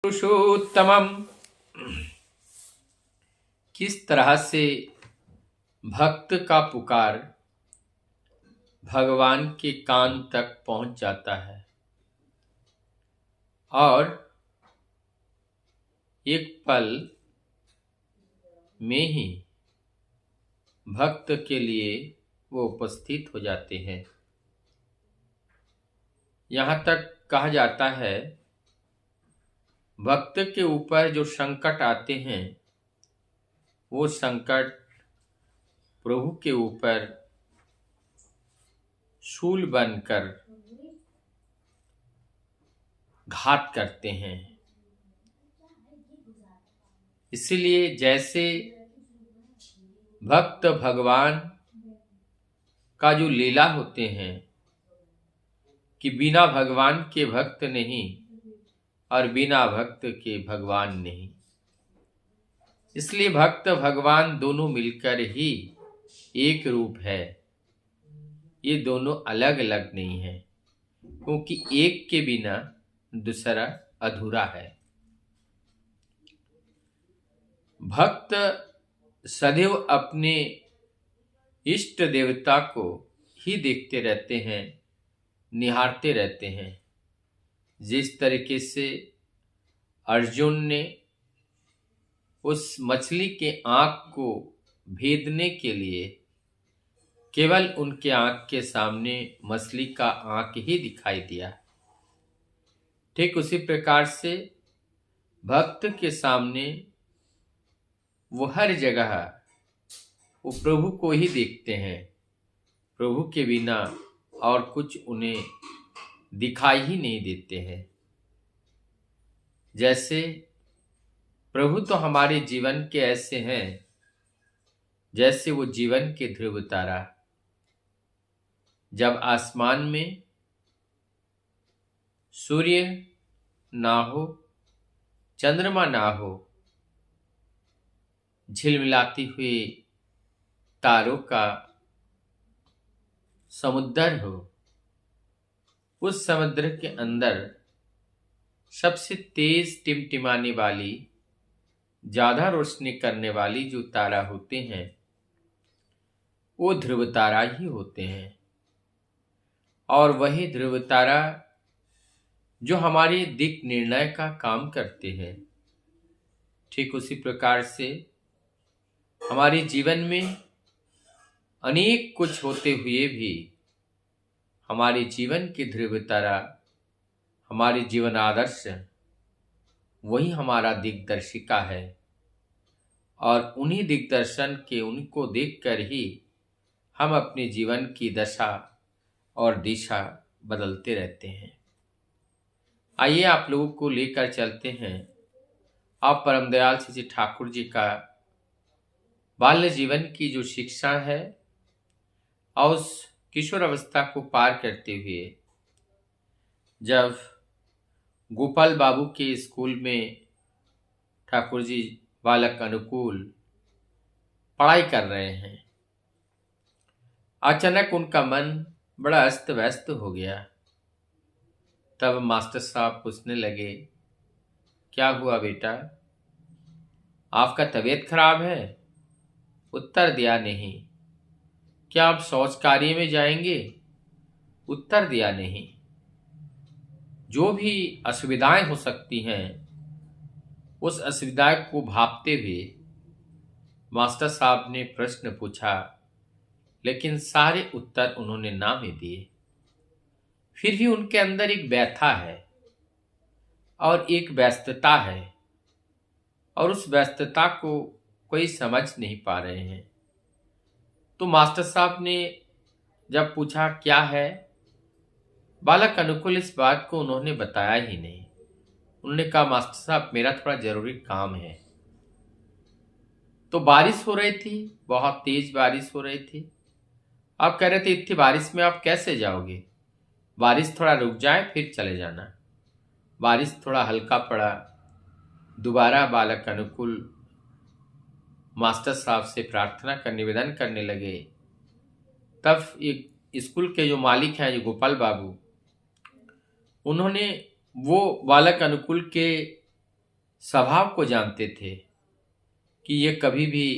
पुरुषोत्तमम। किस तरह से भक्त का पुकार भगवान के कान तक पहुंच जाता है और एक पल में ही भक्त के लिए वो उपस्थित हो जाते हैं। यहाँ तक कहा जाता है भक्त के ऊपर जो संकट आते हैं वो संकट प्रभु के ऊपर शूल बनकर घात करते हैं। इसलिए जैसे भक्त भगवान का जो लीला होते हैं कि बिना भगवान के भक्त नहीं और बिना भक्त के भगवान नहीं, इसलिए भक्त भगवान दोनों मिलकर ही एक रूप है। ये दोनों अलग अलग नहीं है, क्योंकि एक के बिना दूसरा अधूरा है। भक्त सदैव अपने इष्ट देवता को ही देखते रहते हैं, निहारते रहते हैं। जिस तरीके से अर्जुन ने उस मछली के आंख को भेदने के लिए केवल उनके आंख के सामने मछली का आंख ही दिखाई दिया, ठीक उसी प्रकार से भक्त के सामने वो हर जगह वो प्रभु को ही देखते हैं। प्रभु के बिना और कुछ उन्हें दिखाई ही नहीं देते हैं। जैसे प्रभु तो हमारे जीवन के ऐसे हैं जैसे वो जीवन के ध्रुव तारा। जब आसमान में सूर्य ना हो, चंद्रमा ना हो, झिलमिलाती हुई तारों का समुद्र हो, उस समुद्र के अंदर सबसे तेज टिमटिमाने वाली, ज्यादा रोशनी करने वाली जो तारा होते हैं वो ध्रुव तारा ही होते हैं। और वही ध्रुव तारा जो हमारे दिक निर्णय का काम करते हैं। ठीक उसी प्रकार से हमारे जीवन में अनेक कुछ होते हुए भी हमारे जीवन की ध्रुव तारा, हमारे जीवन आदर्श, वही हमारा दिग्दर्शिका है। और उन्हीं दिग्दर्शन के उनको देखकर ही हम अपने जीवन की दशा और दिशा बदलते रहते हैं। आइए आप लोगों को लेकर चलते हैं आप परम दयाल श्री ठाकुर जी का बाल्य जीवन की जो शिक्षा है और उस किशोर अवस्था को पार करते हुए जब गोपाल बाबू के स्कूल में ठाकुर जी बालक अनुकूल पढ़ाई कर रहे हैं, अचानक उनका मन बड़ा अस्त व्यस्त हो गया। तब मास्टर साहब पूछने लगे, क्या हुआ बेटा, आपका तबीयत खराब है? उत्तर दिया, नहीं। क्या आप शौच कार्य में जाएंगे? उत्तर दिया, नहीं। जो भी असुविधाएं हो सकती हैं उस असुविधा को भांपते हुए मास्टर साहब ने प्रश्न पूछा, लेकिन सारे उत्तर उन्होंने ना में दिए। फिर भी उनके अंदर एक व्यथा है और एक व्यस्तता है और उस व्यस्तता को कोई समझ नहीं पा रहे हैं। तो मास्टर साहब ने जब पूछा क्या है, बालक अनुकूल इस बात को उन्होंने बताया ही नहीं। उन्होंने कहा, मास्टर साहब मेरा थोड़ा जरूरी काम है। तो बारिश हो रही थी, बहुत तेज बारिश हो रही थी। आप कह रहे थे इतनी बारिश में आप कैसे जाओगे, बारिश थोड़ा रुक जाए फिर चले जाना। बारिश थोड़ा हल्का पड़ा। दोबारा बालक अनुकूल मास्टर साहब से प्रार्थना कर निवेदन करने लगे। तब एक स्कूल के जो मालिक हैं, जो गोपाल बाबू, उन्होंने वो बालक अनुकूल के स्वभाव को जानते थे कि ये कभी भी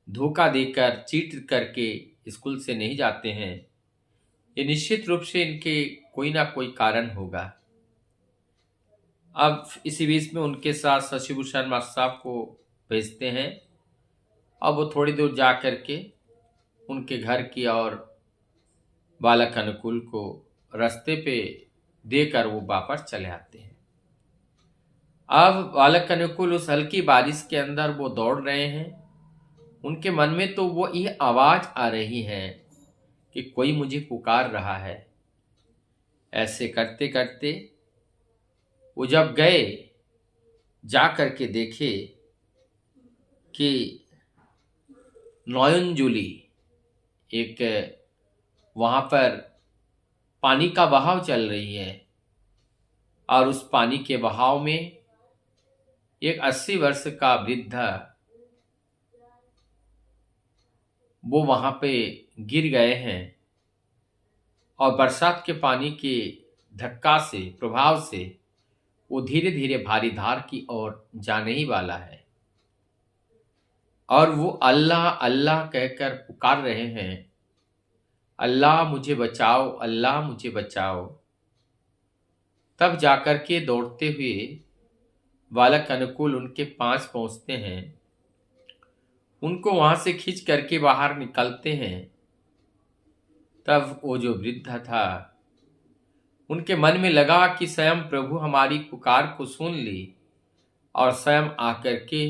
धोखा देकर चीट करके स्कूल से नहीं जाते हैं। ये निश्चित रूप से इनके कोई ना कोई कारण होगा। अब इसी बीच में उनके साथ शशिभूषण मास्टर साहब को भेजते हैं। अब वो थोड़ी दूर जा करके उनके घर की और बालक अनुकूल को रास्ते पे देकर वो वापस चले आते हैं। अब बालक अनुकूल उस हल्की बारिश के अंदर वो दौड़ रहे हैं। उनके मन में तो वो ये आवाज आ रही है कि कोई मुझे पुकार रहा है। ऐसे करते करते वो जब गए, जा करके देखे कि नौयनजुली एक वहां पर पानी का बहाव चल रही है और उस पानी के बहाव में एक 80 वर्ष का वृद्ध वो वहां पे गिर गए हैं और बरसात के पानी के धक्का से, प्रभाव से वो धीरे धीरे भारी धार की ओर जाने ही वाला है। और वो अल्लाह अल्लाह कहकर पुकार रहे हैं, अल्लाह मुझे बचाओ, अल्लाह मुझे बचाओ। तब जाकर के दौड़ते हुए बालक अनुकूल उनके पास पहुंचते हैं, उनको वहां से खींच करके बाहर निकलते हैं। तब वो जो वृद्ध था, उनके मन में लगा कि स्वयं प्रभु हमारी पुकार को सुन ली और स्वयं आकर के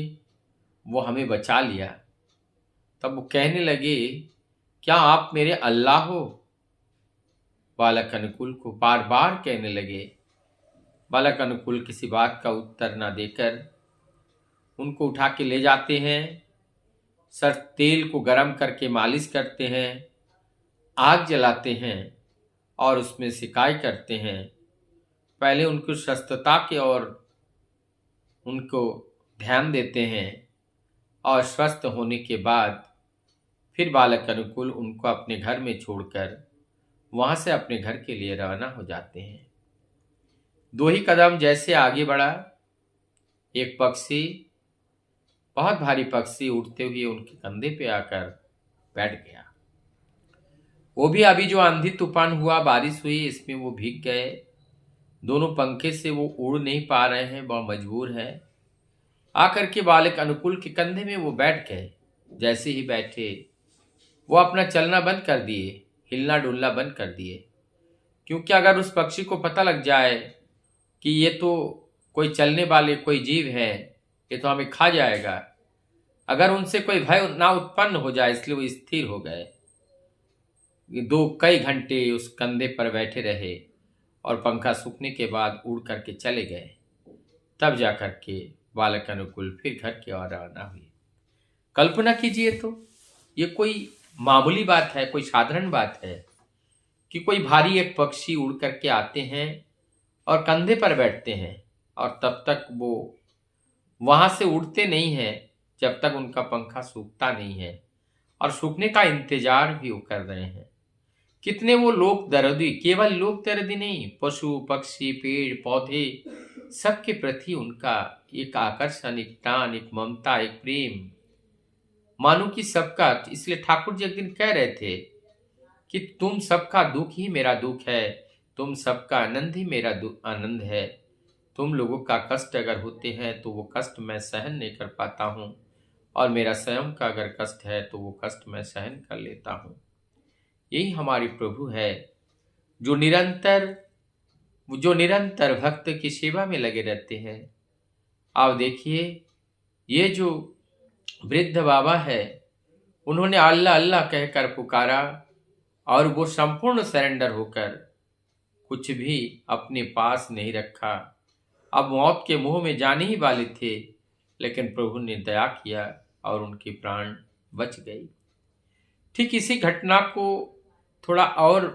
वो हमें बचा लिया। तब वो कहने लगे, क्या आप मेरे अल्लाह हो? बालक अनुकूल को बार बार कहने लगे। बालक अनुकूल किसी बात का उत्तर ना देकर उनको उठा के ले जाते हैं। सर तेल को गर्म करके मालिश करते हैं, आग जलाते हैं और उसमें सिकाई करते हैं। पहले उनको स्वस्थता की ओर उनको ध्यान देते हैं और स्वस्थ होने के बाद फिर बालक अनुकूल उनको अपने घर में छोड़कर वहां से अपने घर के लिए रवाना हो जाते हैं। 2 ही कदम जैसे आगे बढ़ा, एक पक्षी, बहुत भारी पक्षी उड़ते हुए उनके कंधे पे आकर बैठ गया। वो भी अभी जो आंधी तूफान हुआ, बारिश हुई, इसमें वो भीग गए। दोनों पंखे से वो उड़ नहीं पा रहे हैं, बहुत मजबूर है। आकर के बालक अनुकूल के कंधे में वो बैठ गए। जैसे ही बैठे वो अपना चलना बंद कर दिए, हिलना डुलना बंद कर दिए, क्योंकि अगर उस पक्षी को पता लग जाए कि ये तो कोई चलने वाले कोई जीव है, ये तो हमें खा जाएगा, अगर उनसे कोई भय ना उत्पन्न हो जाए, इसलिए वो स्थिर हो गए। कई घंटे उस कंधे पर बैठे रहे और पंखा सूखने के बाद उड़ करके चले गए। तब जाकर के बालक अनुकूल फिर घर की ओर रवाना हुए। कल्पना कीजिए तो ये कोई मामूली बात है, कोई साधारण बात है कि कोई भारी एक पक्षी उड़ करके आते हैं और कंधे पर बैठते हैं और तब तक वो वहां से उड़ते नहीं हैं जब तक उनका पंखा सूखता नहीं है, और सूखने का इंतजार भी वो कर रहे हैं। कितने वो लोक दर्दी, केवल लोक दर्दी नहीं, पशु पक्षी पेड़ पौधे सबके प्रति उनका एक आकर्षण, एक टान, एक ममता, एक प्रेम, मानो कि सबका। इसलिए ठाकुर जी एक दिन कह रहे थे कि तुम सबका दुख ही मेरा दुख है, तुम सबका आनंद ही मेरा आनंद है। तुम लोगों का कष्ट अगर होते हैं तो वो कष्ट मैं सहन नहीं कर पाता हूँ, और मेरा स्वयं का अगर कष्ट है तो वो कष्ट मैं सहन कर लेता हूँ। यही हमारी प्रभु है जो निरंतर भक्त की सेवा में लगे रहते हैं। आप देखिए, ये जो वृद्ध बाबा है, उन्होंने अल्लाह अल्लाह कहकर पुकारा और वो संपूर्ण सरेंडर होकर कुछ भी अपने पास नहीं रखा। अब मौत के मुंह में जाने ही वाले थे, लेकिन प्रभु ने दया किया और उनके प्राण बच गई। ठीक इसी घटना को थोड़ा और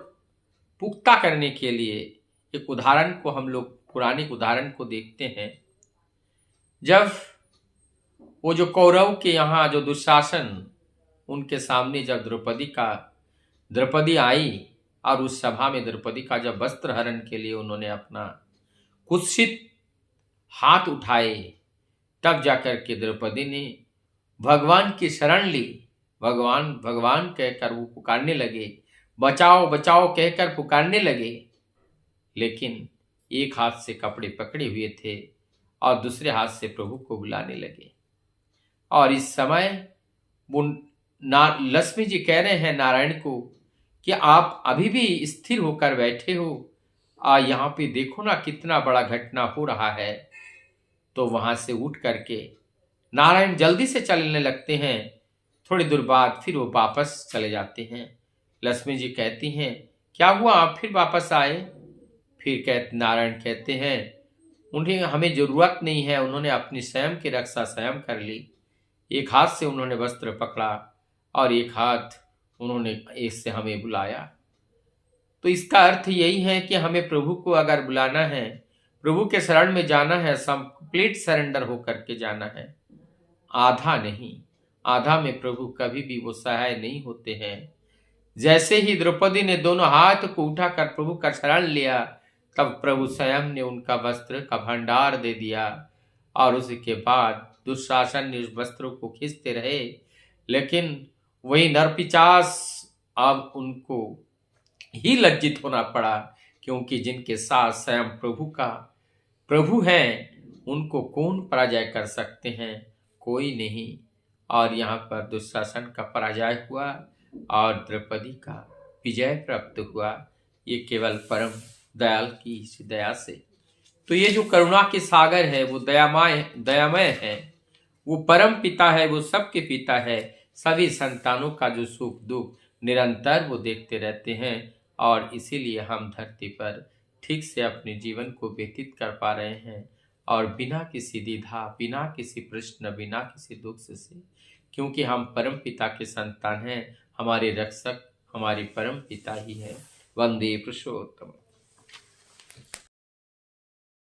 पुख्ता करने के लिए एक उदाहरण को हम लोग, पौराणिक उदाहरण को देखते हैं। जब वो जो कौरव के यहाँ जो दुशासन, उनके सामने जब द्रौपदी आई और उस सभा में द्रौपदी का जब वस्त्र हरण के लिए उन्होंने अपना कुत्सित हाथ उठाए, तब जाकर के द्रौपदी ने भगवान की शरण ली। भगवान भगवान कहकर वो पुकारने लगे, बचाओ बचाओ कहकर पुकारने लगे। लेकिन एक हाथ से कपड़े पकड़े हुए थे और दूसरे हाथ से प्रभु को बुलाने लगे। और इस समय वो लक्ष्मी जी कह रहे हैं नारायण को कि आप अभी भी स्थिर होकर बैठे हो, यहाँ पे देखो ना कितना बड़ा घटना हो रहा है। तो वहां से उठ करके नारायण जल्दी से चलने लगते हैं। थोड़ी दूर बाद फिर वो वापस चले जाते हैं। लक्ष्मी जी कहती हैं, क्या हुआ आप फिर वापस आए? फिर नारायण कहते हैं, उन्हें हमें जरूरत नहीं है, उन्होंने अपनी स्वयं की रक्षा स्वयं कर ली। एक हाथ से उन्होंने वस्त्र पकड़ा और एक हाथ उन्होंने इससे हमें बुलाया। तो इसका अर्थ यही है कि हमें प्रभु को अगर बुलाना है, प्रभु के शरण में जाना है, कंप्लीट सरेंडर होकर के जाना है, आधा नहीं। आधा में प्रभु कभी भी वो सहाय नहीं होते हैं। जैसे ही द्रौपदी ने दोनों हाथ को उठाकर प्रभु का शरण लिया, तब प्रभु स्वयं ने उनका वस्त्र का भंडार दे दिया। और उसके बाद दुशासन ने उस वस्त्रों को खींचते रहे, लेकिन वही नरपिशाच अब उनको ही लज्जित होना पड़ा, क्योंकि जिनके साथ स्वयं प्रभु हैं, उनको कौन पराजय कर सकते हैं? कोई नहीं। और यहाँ पर दुशासन का पराजय हुआ और द्रौपदी का विजय प्राप्त हुआ, ये केवल परम दयाल की इसी दया से। तो ये जो करुणा के सागर है वो दयामय है, वो परम पिता है, वो सबके पिता है। सभी संतानों का जो सुख दुख निरंतर वो देखते रहते हैं, और इसीलिए हम धरती पर ठीक से अपने जीवन को व्यतीत कर पा रहे हैं, और बिना किसी द्विधा, बिना किसी प्रश्न, बिना किसी दुख से, क्योंकि हम परम पिता के संतान हैं। हमारे रक्षक हमारे परम पिता ही है। वंदे पुरुषोत्तम।